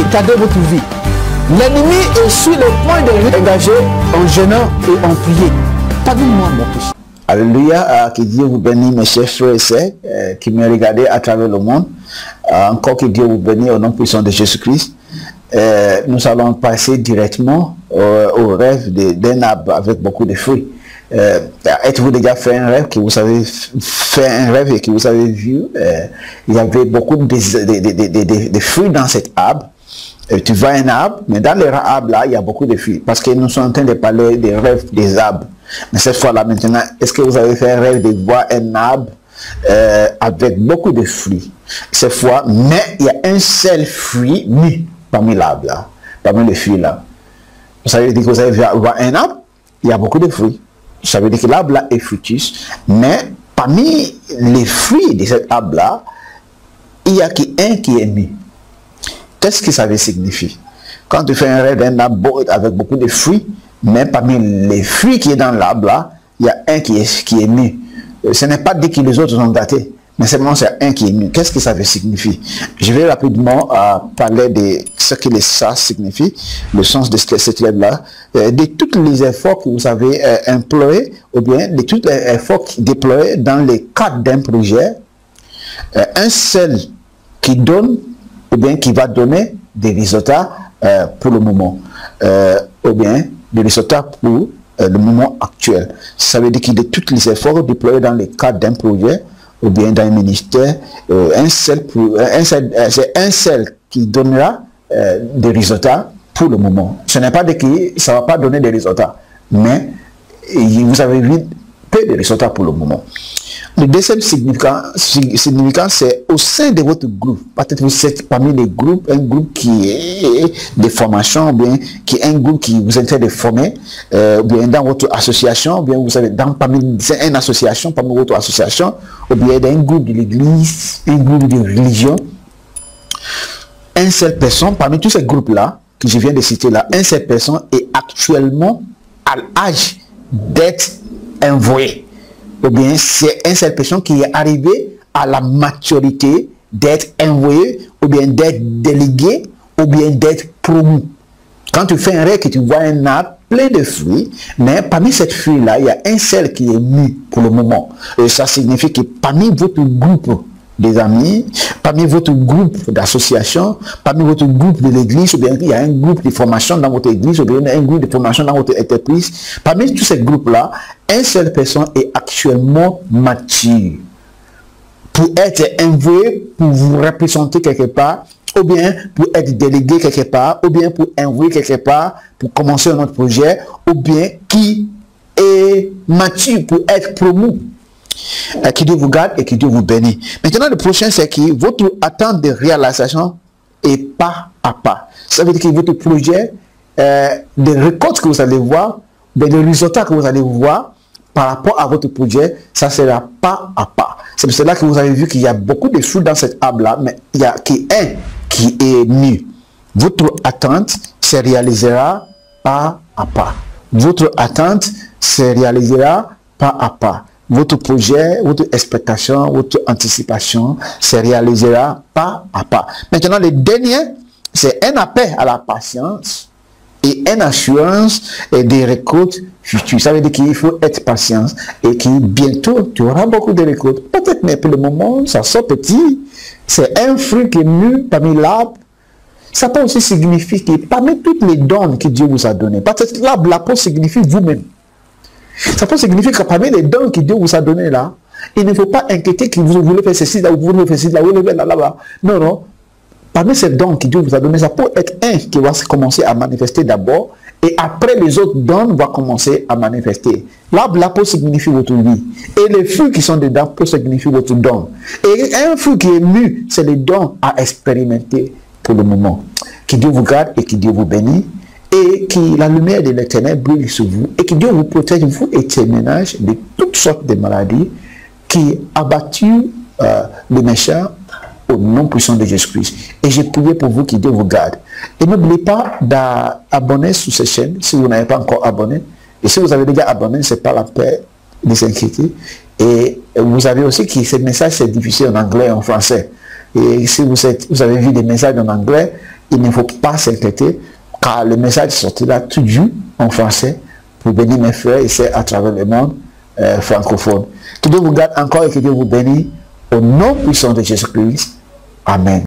barricader votre vie. L'ennemi est sur le point de vous engager en jeûnant et en priant. Pardonne-moi mon péché. Alléluia, que Dieu vous bénisse mes chers frères et sœurs qui me regardez à travers le monde. Encore que Dieu vous bénisse au nom puissant de Jésus-Christ. Nous allons passer directement au rêve d'un arbre avec beaucoup de fruits. Êtes-vous déjà fait un rêve que vous avez fait un rêve et que vous avez vu? Il y avait beaucoup de fruits dans cet arbre. Tu vois un arbre, mais dans les arbres là, il y a beaucoup de fruits. Parce que nous sommes en train de parler des rêves des arbres. Mais cette fois-là, maintenant, est-ce que vous avez fait un rêve de voir un arbre avec beaucoup de fruits? Cette fois, mais il y a un seul fruit mis parmi l'arbre là, parmi les fruits là. Ça veut dire que vous allez voir un arbre, il y a beaucoup de fruits. Ça veut dire que l'arbre là est fructus, mais parmi les fruits de cet arbre là, il y a un qui est mis. Qu'est-ce que ça veut signifier? Quand tu fais un rêve d'un arbre avec beaucoup de fruits, mais parmi les fruits qui est dans l'arbre là, il y a un qui est mis. Ce n'est pas dit que les autres sont gâtés, mais seulement c'est un qui est mis. Qu'est-ce que ça veut signifier? Je vais rapidement parler de ce que ça signifie, le sens de cette lettre-là, de tous les efforts que vous avez employés, ou bien de tous les efforts déployés dans le cadre d'un projet, un seul qui donne, ou bien qui va donner des résultats pour le moment, ou bien des résultats pour le moment actuel. Ça veut dire qu'il y a tous les efforts déployés dans le cadre d'un projet, ou bien dans un ministère, c'est un seul qui donnera des résultats pour le moment. Ce n'est pas de que ça ne va pas donner des résultats, mais vous avez vu peu de résultats pour le moment. Le deuxième significant, c'est au sein de votre groupe. Peut-être vous êtes parmi les groupes, un groupe qui est de formation, ou bien qui est un groupe qui vous est en train de former, ou bien dans votre association, ou bien vous avez parmi une association, parmi votre association, ou bien dans un groupe de l'église, un groupe de religion. Une seule personne, parmi tous ces groupes-là, que je viens de citer là, une seule personne est actuellement à l'âge d'être envoyée. Ou bien c'est une seule personne qui est arrivée à la maturité d'être envoyée, ou bien d'être déléguée, ou bien d'être promu. Quand tu fais un rêve et tu vois un arbre plein de fruits, mais parmi ces fruits-là, il y a un seul qui est mis pour le moment. Et ça signifie que parmi votre groupe des amis, parmi votre groupe d'association, parmi votre groupe de l'église, ou bien il y a un groupe de formation dans votre église, ou bien un groupe de formation dans votre entreprise, parmi tous ces groupes-là, une seule personne est actuellement mature pour être envoyé, pour vous représenter quelque part, ou bien pour être délégué quelque part, ou bien pour envoyer quelque part, pour commencer un autre projet, ou bien qui est mature pour être promu. Que Dieu vous garde et que Dieu vous bénisse. Maintenant, le prochain, c'est que votre attente de réalisation est pas à pas. Ça veut dire que votre projet, des récoltes que vous allez voir, des résultats que vous allez voir par rapport à votre projet, ça sera pas à pas. C'est pour cela que vous avez vu qu'il y a beaucoup de fruits dans cette arbre-là, mais il y a un qui est mieux. Votre attente se réalisera pas à pas. Votre attente se réalisera pas à pas. Votre projet, votre expectation, votre anticipation se réalisera pas à pas. Maintenant, le dernier, c'est un appel à la patience et une assurance des récoltes futures. Ça veut dire qu'il faut être patient et que bientôt, tu auras beaucoup de récoltes. Peut-être, mais pour le moment, ça sort petit. C'est un fruit qui est mûr parmi l'arbre. Ça peut aussi signifier que parmi toutes les dons que Dieu vous a données, peut-être l'arbre, la peau signifie vous-même. Ça peut signifier que parmi les dons que Dieu vous a donnés là, il ne faut pas inquiéter que vous voulez faire ceci là, vous voulez faire ceci là, vous voulez faire là. Non, non. Parmi ces dons que Dieu vous a donnés, ça peut être un qui va commencer à manifester d'abord, et après les autres dons vont commencer à manifester. L'arbre, la peau signifie votre vie. Et les fruits qui sont dedans peuvent signifier votre don. Et un fruit qui est mûr, c'est les dons à expérimenter pour le moment. Que Dieu vous garde et que Dieu vous bénisse. Et que la lumière de l'Éternel brille sur vous, et que Dieu vous protège, vous et tes ménages, de toutes sortes de maladies qui abattent le méchant au nom puissant de Jésus-Christ. Et j'ai prié pour vous, que Dieu vous garde. Et n'oubliez pas d'abonner sur cette chaîne si vous n'avez pas encore abonné. Et si vous avez déjà abonné, ce n'est pas la peine de s'inquiéter. Et vous savez aussi que ce message est diffusé en anglais et en français. Et si vous avez vu des messages en anglais, il ne faut pas s'inquiéter, car le message sortira tout dû en français pour bénir mes frères et sœurs à travers le monde francophone. Que Dieu vous garde encore et que Dieu vous bénisse au nom puissant de Jésus-Christ. Amen.